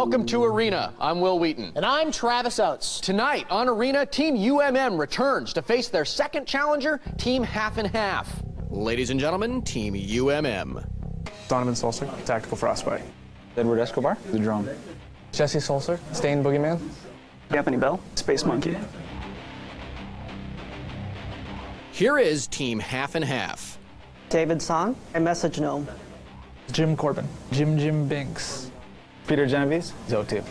Welcome to Arena. I'm Will Wheaton. And I'm Travis Oates. Tonight on Arena, Team UMM returns to face their second challenger, Team Half and Half. Ladies and gentlemen, Team UMM. Donovan Solser, Tactical Frostbite. Edward Escobar, the drone. Jesse Solser, Stain Boogeyman. Anthony Bell, Space Monkey. Here is Team Half and Half. David Song, a Message Gnome. Jim Corbin, Jim Binks. Peter Genovese, Zotu.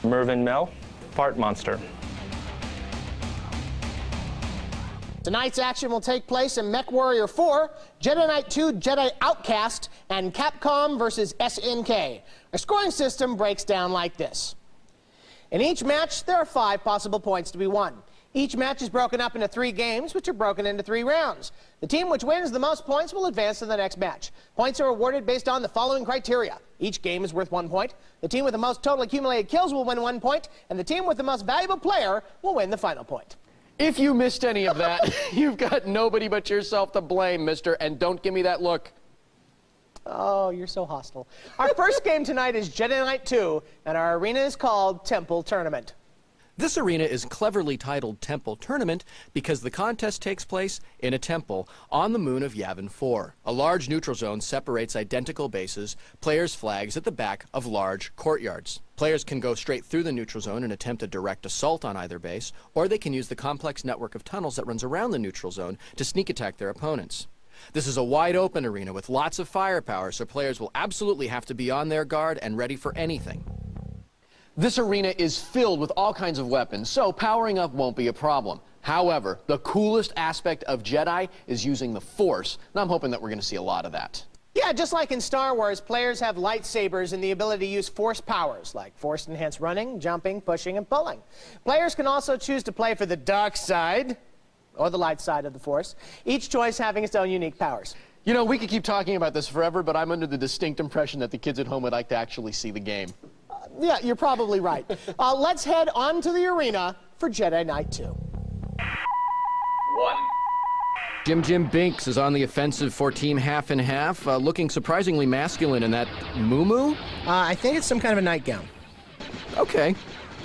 Mervyn Mel, Fart Monster. Tonight's action will take place in MechWarrior 4, Jedi Knight 2, Jedi Outcast, and Capcom versus SNK. Our scoring system breaks down like this. In each match, there are 5 possible points to be won. Each match is broken up into 3 games, which are broken into 3 rounds. The team which wins the most points will advance to the next match. Points are awarded based on the following criteria. Each game is worth 1 point. The team with the most total accumulated kills will win 1 point, and the team with the most valuable player will win the final point. If you missed any of that, you've got nobody but yourself to blame, mister, and don't give me that look. Oh, you're so hostile. Our first game tonight is Jedi Knight 2, and our arena is called Temple Tournament. This arena is cleverly titled Temple Tournament because the contest takes place in a temple on the moon of Yavin 4. A large neutral zone separates identical bases, players' flags at the back of large courtyards. Players can go straight through the neutral zone and attempt a direct assault on either base, or they can use the complex network of tunnels that runs around the neutral zone to sneak attack their opponents. This is a wide-open arena with lots of firepower, so players will absolutely have to be on their guard and ready for anything. This arena is filled with all kinds of weapons, so powering up won't be a problem. However, the coolest aspect of Jedi is using the Force, and I'm hoping that we're going to see a lot of that. Yeah, just like in Star Wars, players have lightsabers and the ability to use Force powers, like Force-enhanced running, jumping, pushing, and pulling. Players can also choose to play for the dark side, or the light side of the Force, each choice having its own unique powers. You know, we could keep talking about this forever, but I'm under the distinct impression that the kids at home would like to actually see the game. Yeah, you're probably right. Let's head on to the arena for Jedi Knight 2. 1. Jim Binks is on the offensive for Team Half and Half, looking surprisingly masculine in that muumuu. I think it's some kind of a nightgown. Okay.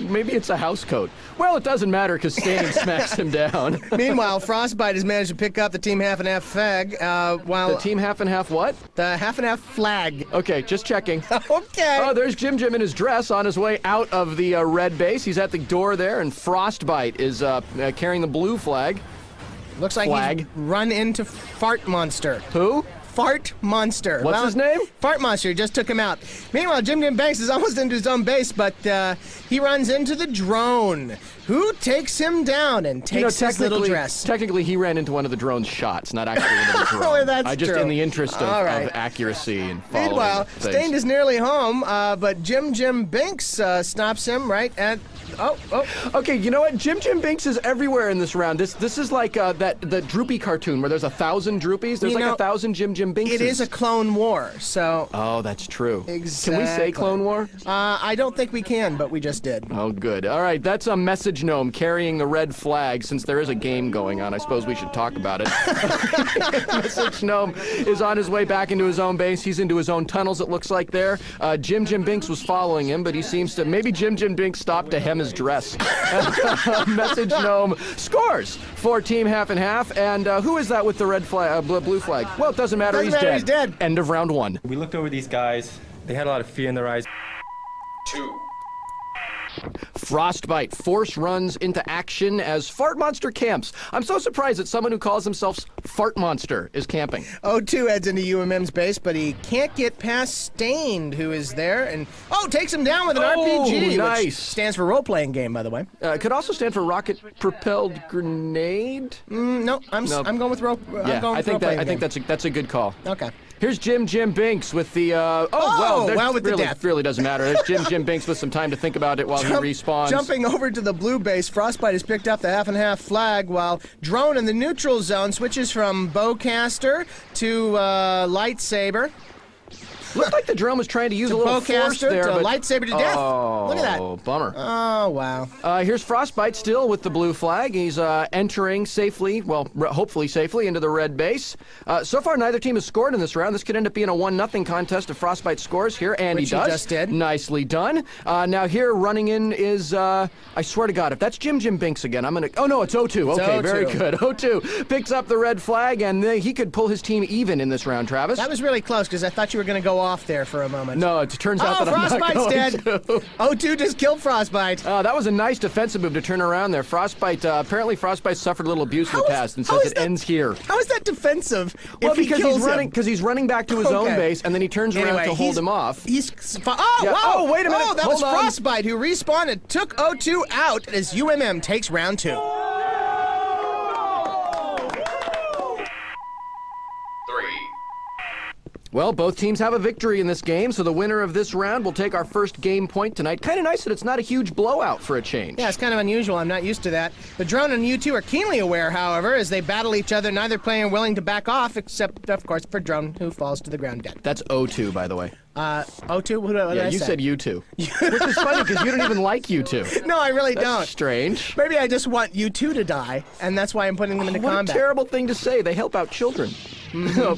Maybe it's a house coat. Well, it doesn't matter because Stain smacks him down. Meanwhile, Frostbite has managed to pick up the Team Half and Half flag, while... The Team Half and Half what? The Half and Half flag. Okay, just checking. Okay. Oh, there's Jim in his dress on his way out of the red base. He's at the door there, and Frostbite is carrying the blue flag. Looks like he's run into Fart Monster. Who? Fart Monster. What's his name? Fart Monster just took him out. Meanwhile, Jim Banks is almost into his own base, but he runs into the drone, who takes him down and takes his little dress. Technically, he ran into one of the drone's shots, not actually into the drone. Oh, that's just true. In the interest of accuracy and following Meanwhile, things. Stain is nearly home, but Jim Binks stops him right at... Oh. Okay, you know what? Jim Binks is everywhere in this round. This is like the Droopy cartoon where there's 1,000 Droopies. There's like 1,000 Jim Binkses. It is a Clone War, so... Oh, that's true. Exactly. Can we say Clone War? I don't think we can, but we just did. Oh, good. All right, that's a message gnome carrying the red flag. Since there is a game going on, I suppose we should talk about it. Message gnome is on his way back into his own base. He's into his own tunnels, it looks like there. Jim Binks was following him, but he seems to... Maybe Jim Binks stopped to hem his dress. Message gnome scores for Team Half and Half. And who is that with the red flag, blue flag? Well, it doesn't matter. He's dead. End of round 1. We looked over these guys. They had a lot of fear in their eyes. 2. Frostbite Force runs into action as Fart Monster camps. I'm so surprised that someone who calls themselves Fart Monster is camping. O2 heads into UMM's base, but he can't get past Stained, who is there, and takes him down with an RPG, nice. which stands for role-playing game, by the way. Could also stand for rocket-propelled grenade. No, I'm going with role. Yeah, I think that's a good call. Okay. Here's Jim Binks with the with the death. Really doesn't matter. There's Jim Binks with some time to think about it while he respawns. Jumping over to the blue base, Frostbite has picked up the Half and Half flag, while Drone in the neutral zone switches from bowcaster to lightsaber. Looked like the drone was trying to use a little force bowcaster there, to but lightsaber to death. Look at that. Oh, bummer. Oh, wow. Here's Frostbite still with the blue flag. He's entering safely, well, hopefully safely, into the red base. So far, neither team has scored in this round. This could end up being a 1-0 contest if Frostbite scores here, and Which he does. He just did. Nicely done. Now here, running in is, I swear to God, if that's Jim Binks again, I'm going to... Oh, no, it's O2. Okay, O2. very good. O2 picks up the red flag, and he could pull his team even in this round, Travis. That was really close, because I thought you were going to go off there for a moment. No, it turns out that I'm not Frostbite's going dead. to. O2 just killed Frostbite. That was a nice defensive move to turn around there. Frostbite, apparently Frostbite suffered a little abuse in the past and says it ends here. How is that defensive? Well, if he because kills he's running back to his own base, and then he turns around to hold him off. Wow. Oh, wait a minute. Oh, that Hold was on. Frostbite who respawned and took O2 out as UMM takes round 2. Well, both teams have a victory in this game, so the winner of this round will take our first game point tonight. Kind of nice that it's not a huge blowout for a change. Yeah, it's kind of unusual. I'm not used to that. The drone and U2 are keenly aware, however, as they battle each other, neither player willing to back off, except, of course, for drone, who falls to the ground dead. That's O2, by the way. O2? What did I you say? said U2. Which is funny, because you don't even like U2. No, I really That's don't. strange. Maybe I just want U2 to die, and that's why I'm putting them into What combat. a terrible thing to say. They help out children.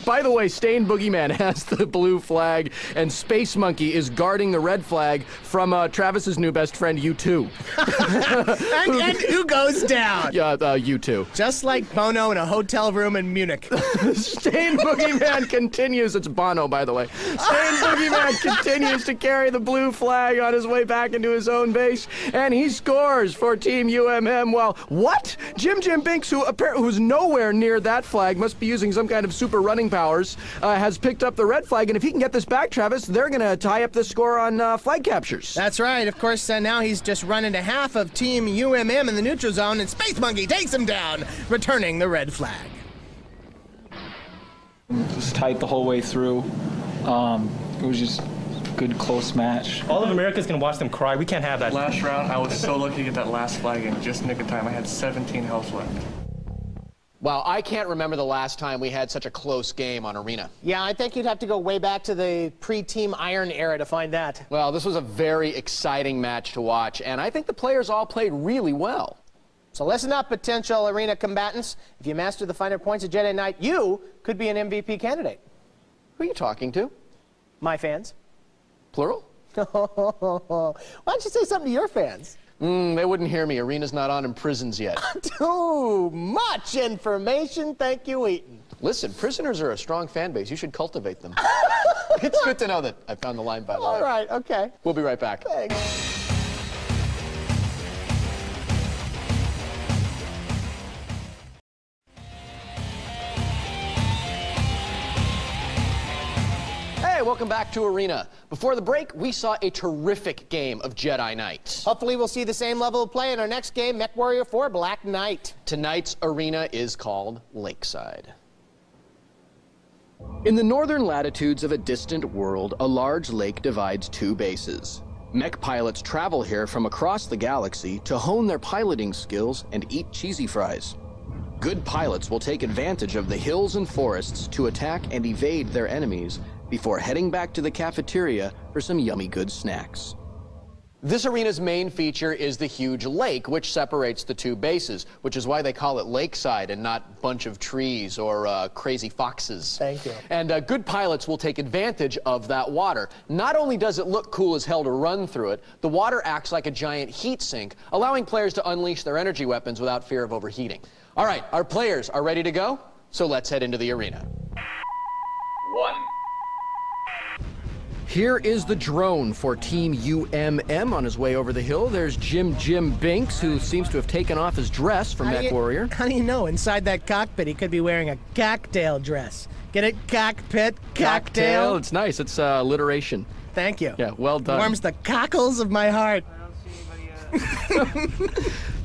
By the way, Stain Boogeyman has the blue flag, and Space Monkey is guarding the red flag from Travis's new best friend, U2. and who goes down? Yeah, U2. Just like Bono in a hotel room in Munich. Stain Boogeyman continues. It's Bono, by the way. Stain Boogeyman continues to carry the blue flag on his way back into his own base, and he scores for Team UMM. Well, what? Jim Binks, who's nowhere near that flag, must be using some kind of super running powers, has picked up the red flag, and if he can get this back, Travis, they're going to tie up the score on flag captures. That's right. Of course, now he's just run into half of Team UMM in the neutral zone, and Space Monkey takes him down, returning the red flag. It was tight the whole way through. It was just a good, close match. All of America's going to watch them cry. We can't have that. Last round, I was so lucky to get that last flag in just nick of time. I had 17 health left. Wow, I can't remember the last time we had such a close game on Arena. Yeah, I think you'd have to go way back to the pre-Team Iron era to find that. Well, this was a very exciting match to watch, and I think the players all played really well. So listen up, potential Arena combatants. If you master the finer points of Jedi Knight, you could be an MVP candidate. Who are you talking to? My fans. Plural? Why don't you say something to your fans? They wouldn't hear me. Arena's not on in prisons yet. Too much information, thank you, Eaton. Listen, prisoners are a strong fan base. You should cultivate them. It's good to know that I found the line, by the way. All right, okay. We'll be right back. Thanks. Hey, welcome back to Arena. Before the break, we saw a terrific game of Jedi Knight. Hopefully we'll see the same level of play in our next game, MechWarrior 4 Black Knight. Tonight's arena is called Lakeside. In the northern latitudes of a distant world, a large lake divides two bases. Mech pilots travel here from across the galaxy to hone their piloting skills and eat cheesy fries. Good pilots will take advantage of the hills and forests to attack and evade their enemies before heading back to the cafeteria for some yummy good snacks. This arena's main feature is the huge lake, which separates the two bases, which is why they call it Lakeside and not bunch of trees or crazy foxes. Thank you. And good pilots will take advantage of that water. Not only does it look cool as hell to run through it, the water acts like a giant heat sink, allowing players to unleash their energy weapons without fear of overheating. All right, our players are ready to go, so let's head into the arena. 1. Here is the drone for Team UMM on his way over the hill. There's Jim Binks, who seems to have taken off his dress from MechWarrior. How do you know? Inside that cockpit, he could be wearing a cocktail dress. Get it? Cockpit, cocktail. It's nice. It's alliteration. Thank you. Yeah, well done. Warms the cockles of my heart.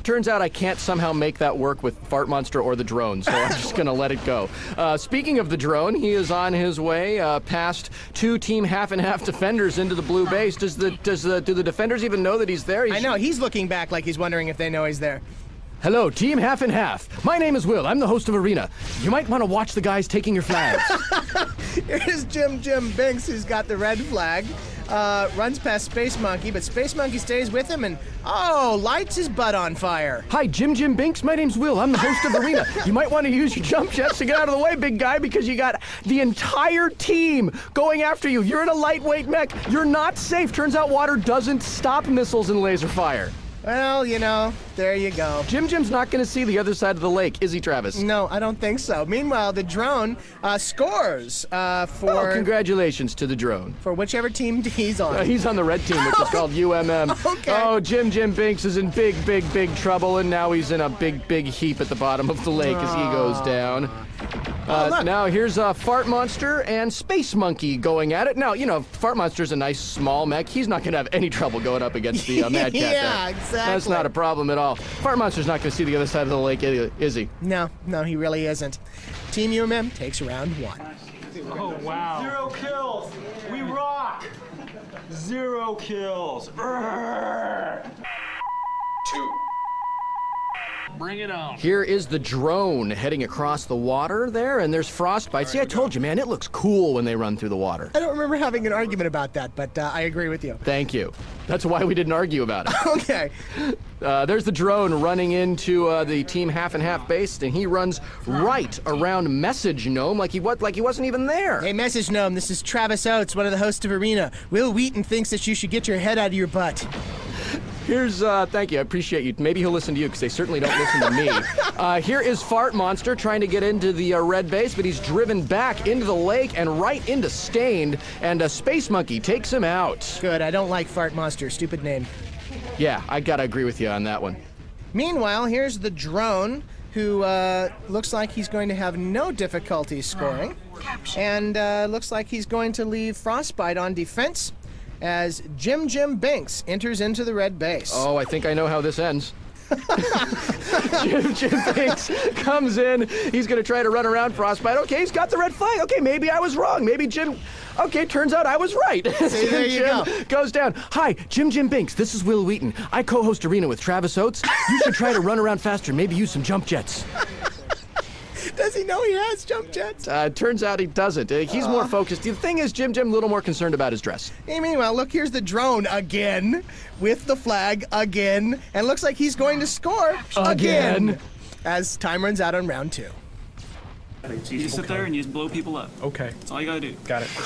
Turns out I can't somehow make that work with Fart Monster or the drone, so I'm just going to let it go. Speaking of the drone, he is on his way past two team half-and-half defenders into the blue base. Do the defenders even know that he's there? I know. He's looking back like he's wondering if they know he's there. Hello, team half and half. My name is Will. I'm the host of Arena. You might want to watch the guys taking your flags. Here's Jim Binks, who's got the red flag. Runs past Space Monkey, but Space Monkey stays with him and, lights his butt on fire. Hi, Jim Binks. My name's Will. I'm the host of Arena. You might want to use your jump jets to get out of the way, big guy, because you got the entire team going after you. You're in a lightweight mech. You're not safe. Turns out water doesn't stop missiles and laser fire. Well, there you go. Jim's not going to see the other side of the lake, is he, Travis? No, I don't think so. Meanwhile, the drone scores for congratulations to the drone. For whichever team he's on. He's on the red team, which is called UMM. Okay. Oh, Jim Binks is in big trouble, and now he's in a big heap at the bottom of the lake as he goes down. Now here's Fart Monster and Space Monkey going at it. Now, Fart Monster's a nice small mech. He's not going to have any trouble going up against the Mad Cat Yeah, there. exactly. That's not a problem at all. Fart Monster's not going to see the other side of the lake, is he? No, he really isn't. Team UMM takes round 1. Oh, wow. 0 kills. We rock. 0 kills. 2. Bring it on. Here is the drone heading across the water there, and there's frostbite. See, I told you, man, it looks cool when they run through the water. I don't remember having an argument about that, but I agree with you. Thank you. That's why we didn't argue about it. Okay. There's the drone running into the team half and half base, and he runs right around Message Gnome like he wasn't even there. Hey, Message Gnome, this is Travis Oates, one of the hosts of Arena. Will Wheaton thinks that you should get your head out of your butt. Here's, thank you, I appreciate you. Maybe he'll listen to you, because they certainly don't listen to me. Here is Fart Monster trying to get into the red base, but he's driven back into the lake and right into Stained, and Space Monkey takes him out. Good, I don't like Fart Monster, stupid name. Yeah, I gotta agree with you on that one. Meanwhile, here's the drone, who looks like he's going to have no difficulty scoring, and looks like he's going to leave Frostbite on defense as Jim Binks enters into the red base. Oh, I think I know how this ends. Jim Binks comes in. He's going to try to run around Frostbite. Okay, he's got the red flag. Okay, maybe I was wrong. Maybe Jim... Okay, turns out I was right. See, there you Jim go. Goes down. Hi, Jim Binks. This is Will Wheaton. I co-host Arena with Travis Oates. You should try to run around faster. Maybe use some jump jets. Does he know he has jump jets? Turns out he doesn't. He's more focused. The thing is, Jim a little more concerned about his dress. Hey, meanwhile, look, here's the drone again, with the flag again, and looks like he's going to score again as time runs out on round 2. You just sit there and you just blow people up. Okay. That's all you gotta do. Got it. 3.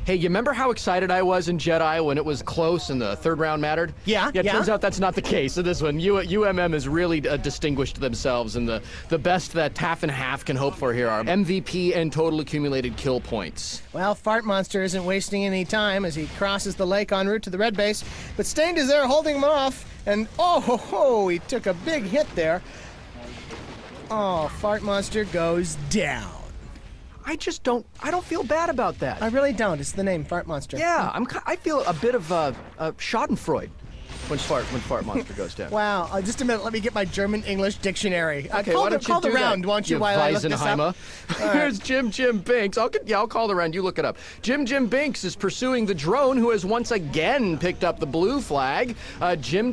Hey, you remember how excited I was in Jedi when it was close and the third round mattered? Yeah. Turns out that's not the case in this one. UMM has really distinguished themselves, and the best that half and half can hope for here are MVP and total accumulated kill points. Well, Fart Monster isn't wasting any time as he crosses the lake en route to the red base, but Stained is there holding him off, and he took a big hit there. Oh, Fart Monster goes down. I don't feel bad about that. I really don't. It's the name, Fart Monster. Yeah, I feel a bit of Schadenfreude when Fart Monster goes down. Wow. Just a minute. Let me get my German-English dictionary. Okay, call why don't call you do the round, that, won't you, while I look this up? Here's Jim Binks. I'll call the round. You look it up. Jim Binks is pursuing the drone, who has once again picked up the blue flag. Jim,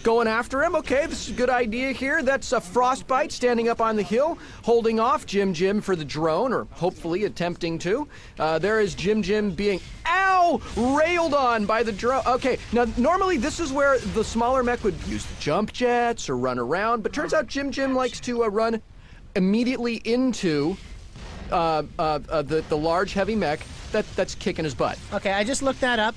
going after him. Okay, this is a good idea here. That's a Frostbite standing up on the hill, holding off Jim for the drone, or hopefully attempting to. There is Jim being, railed on by the drone. Okay, now normally this is where the smaller mech would use the jump jets or run around, but turns out Jim likes to run immediately into the large heavy mech that's kicking his butt. Okay, I just looked that up,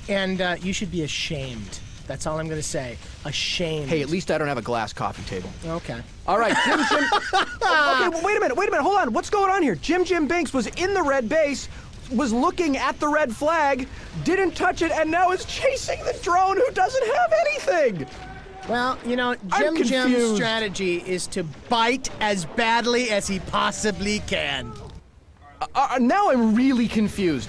and you should be ashamed. That's all I'm going to say. Ashamed. Hey, at least I don't have a glass coffee table. Okay. All right, Jim. Okay, well, wait a minute. Hold on. What's going on here? Jim Binks was in the red base, was looking at the red flag, didn't touch it, and now is chasing the drone who doesn't have anything. Well, Jim's strategy is to bite as badly as he possibly can. Now I'm really confused.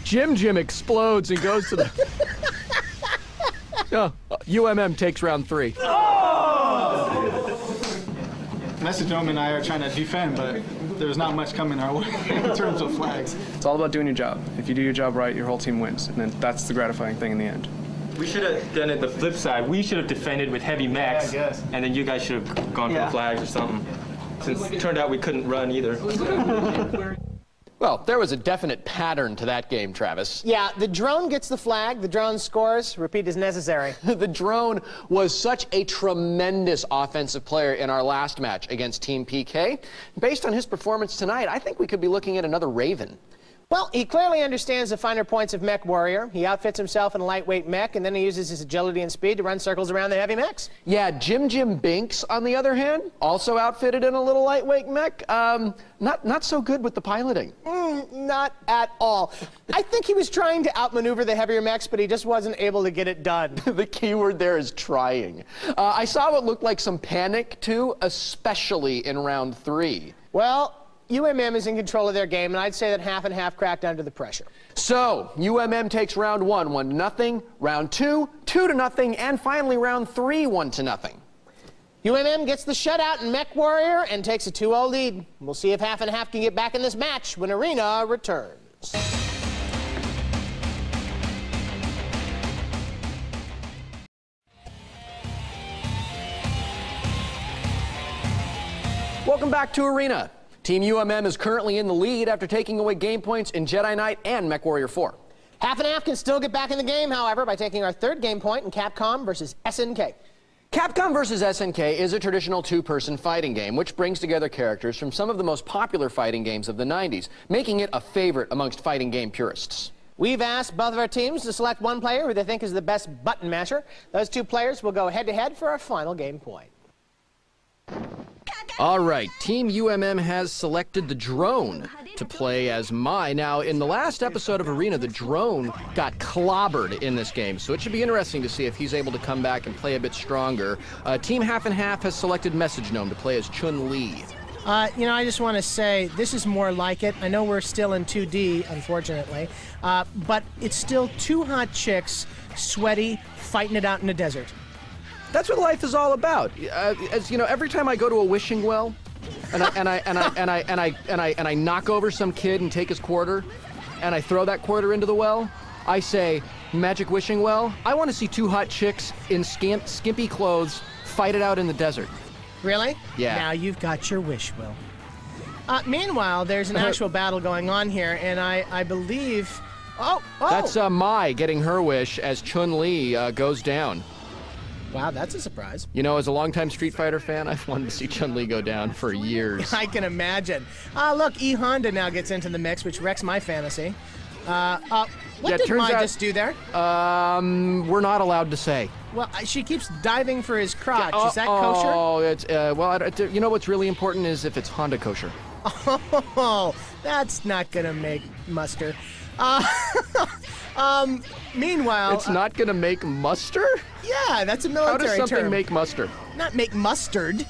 Jim explodes and goes to the... UMM takes round 3. Message Gnome and I are trying to defend, but there's not much coming our way in terms of flags. It's all about doing your job. If you do your job right, your whole team wins, and then that's the gratifying thing in the end. We should have done it the flip side. We should have defended with heavy mechs, and then you guys should have gone for the flags or something. Since it turned out we couldn't run either. Well, there was a definite pattern to that game, Travis. Yeah, the drone gets the flag, the drone scores, repeat as necessary. The drone was such a tremendous offensive player in our last match against Team PK. Based on his performance tonight, I think we could be looking at another Raven. Well, he clearly understands the finer points of Mech Warrior. He outfits himself in a lightweight mech, and then he uses his agility and speed to run circles around the heavy mechs. Yeah, Jim Binks, on the other hand, also outfitted in a little lightweight mech. Not so good with the piloting. Not at all. I think he was trying to outmaneuver the heavier mechs, but he just wasn't able to get it done. The key word there is trying. I saw what looked like some panic, too, especially in round 3. Well, UMM is in control of their game, and I'd say that half and half cracked under the pressure. So, UMM takes round 1, 1-0, round 2, 2-0, and finally round 3, 1-0. UMM gets the shutout in Mech Warrior and takes a 2-0 lead. We'll see if half and half can get back in this match when Arena returns. Welcome back to Arena. Team UMM is currently in the lead after taking away game points in Jedi Knight and Mech Warrior 4. Half and half can still get back in the game, however, by taking our third game point in Capcom versus SNK. Capcom vs. SNK is a traditional two-person fighting game, which brings together characters from some of the most popular fighting games of the 90s, making it a favorite amongst fighting game purists. We've asked both of our teams to select one player who they think is the best button masher. Those two players will go head-to-head for our final game point. All right, Team UMM has selected the drone to play as Mai. Now, in the last episode of Arena, the drone got clobbered in this game, so it should be interesting to see if he's able to come back and play a bit stronger. Team Half and Half has selected Message Gnome to play as Chun-Li. You know, I just want to say this is more like it. I know we're still in 2D, unfortunately, but it's still two hot chicks, sweaty, fighting it out in the desert. That's what life is all about. As you know, every time I go to a wishing well, and I knock over some kid and take his quarter, and I throw that quarter into the well, I say, "Magic wishing well, I want to see two hot chicks in skimpy clothes fight it out in the desert." Really? Yeah. Now you've got your wish, Will. Meanwhile, there's an actual battle going on here, and I believe... Oh! That's Mai getting her wish as Chun-Li goes down. Wow, that's a surprise. You know, as a longtime Street Fighter fan, I've wanted to see Chun-Li go down for years. I can imagine. Look, E Honda now gets into the mix, which wrecks my fantasy. What did Mai just do there? We're not allowed to say. Well, she keeps diving for his crotch. Is that kosher? Oh, it's, well, you know what's really important is if it's Honda kosher. Oh, that's not gonna make muster. Meanwhile... It's not gonna make muster? Yeah, that's a military term. How does something make muster? Not make mustard.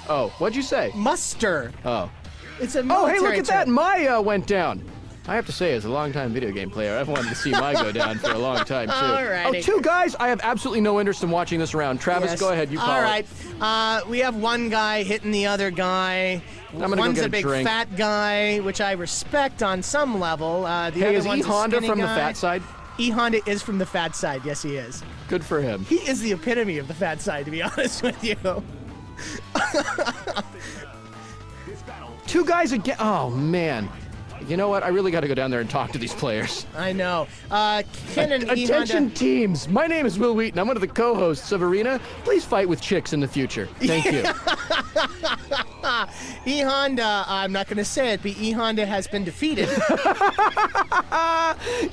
Oh, what'd you say? Muster. Oh. It's a military term. Oh, hey, look at that. term. Mai went down. I have to say, as a longtime video game player, I've wanted to see Mai go down for a long time, too. Alrighty. Oh, two guys? I have absolutely no interest in watching this round. Travis, Yes. go ahead. You call All it. right. We have one guy hitting the other guy. I'm gonna One's go get a big drink. fat guy, which I respect on some level. The Hey, other is one's a E-Honda skinny from the guy. fat side? E-Honda is from the fat side. Yes, he is. Good for him. He is the epitome of the fat side, to be honest with you. Two guys again. Oh, man. You know what? I really got to go down there and talk to these players. I know. Ken and Attention E-Honda. teams. My name is Will Wheaton. I'm one of the co-hosts of Arena. Please fight with chicks in the future. Thank you. E-Honda, I'm not going to say it, but E-Honda has been defeated.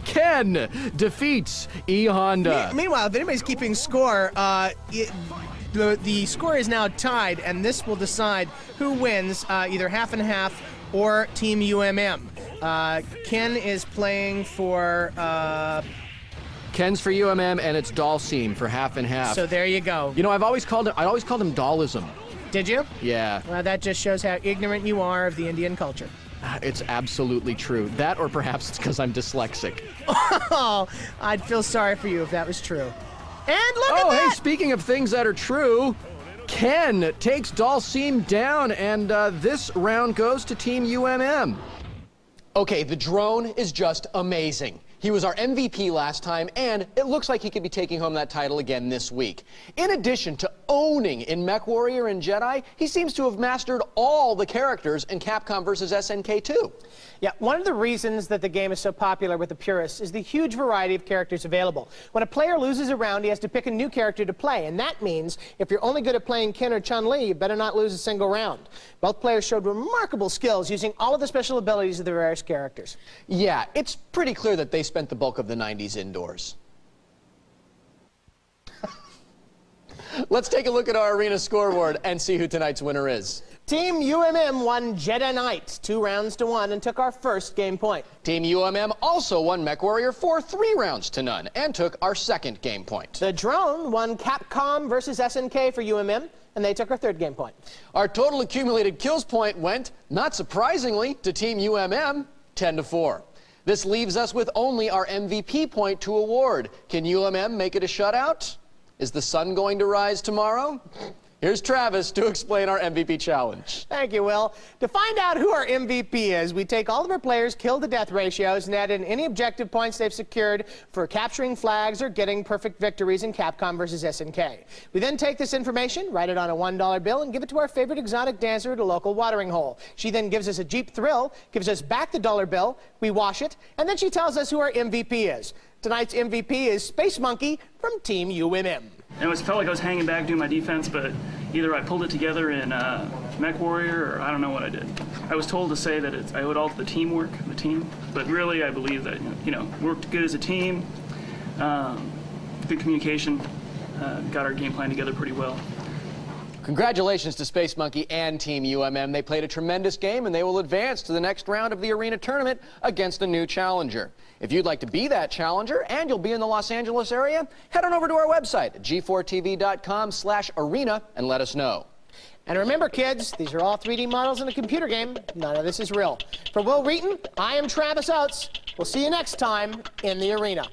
Ken defeats E-Honda. Meanwhile, if anybody's keeping score, the score is now tied, and this will decide who wins, either half and half or Team UMM. Ken is playing for... Ken's for UMM, and it's Dalseem for half and half. So there you go. You know, I always called him Dallism. Did you? Yeah. Well, that just shows how ignorant you are of the Indian culture. It's absolutely true. That, or perhaps it's because I'm dyslexic. Oh, I'd feel sorry for you if that was true. And look at Oh, that! hey, speaking of things that are true, Ken takes Dalsim down, and this round goes to Team UMM. Okay, the drone is just amazing. He was our MVP last time, and it looks like he could be taking home that title again this week. In addition to owning in MechWarrior and Jedi, he seems to have mastered all the characters in Capcom vs. SNK 2. Yeah, one of the reasons that the game is so popular with the purists is the huge variety of characters available. When a player loses a round, he has to pick a new character to play, and that means if you're only good at playing Ken or Chun-Li, you better not lose a single round. Both players showed remarkable skills using all of the special abilities of the various characters. Yeah, it's pretty clear that they spent the bulk of the 90s indoors. Let's take a look at our arena scoreboard and see who tonight's winner is. Team UMM won Jedi Knight 2-1 and took our first game point. Team UMM also won MechWarrior 4 3-0 and took our second game point. The drone won Capcom vs. SNK for UMM, and they took our third game point. Our total accumulated kills point went, not surprisingly, to Team UMM, 10-4. This leaves us with only our MVP point to award. Can UMM make it a shutout? Is the sun going to rise tomorrow? Here's Travis to explain our MVP challenge. Thank you, Will. To find out who our MVP is, we take all of our players' kill-to-death ratios and add in any objective points they've secured for capturing flags or getting perfect victories in Capcom vs. SNK. We then take this information, write it on a $1 bill, and give it to our favorite exotic dancer at a local watering hole. She then gives us a Jeep Thrill, gives us back the dollar bill, we wash it, and then she tells us who our MVP is. Tonight's MVP is Space Monkey from Team UMM. It felt like I was hanging back doing my defense, but either I pulled it together in MechWarrior, or I don't know what I did. I was told to say that I owed all to the teamwork, the team, but really I believe that, worked good as a team, good communication, got our game plan together pretty well. Congratulations to Space Monkey and Team UMM. They played a tremendous game, and they will advance to the next round of the arena tournament against a new challenger. If you'd like to be that challenger and you'll be in the Los Angeles area, head on over to our website at g4tv.com/arena and let us know. And remember, kids, these are all 3D models in a computer game. None of this is real. For Will Reeton, I am Travis Oates. We'll see you next time in the arena.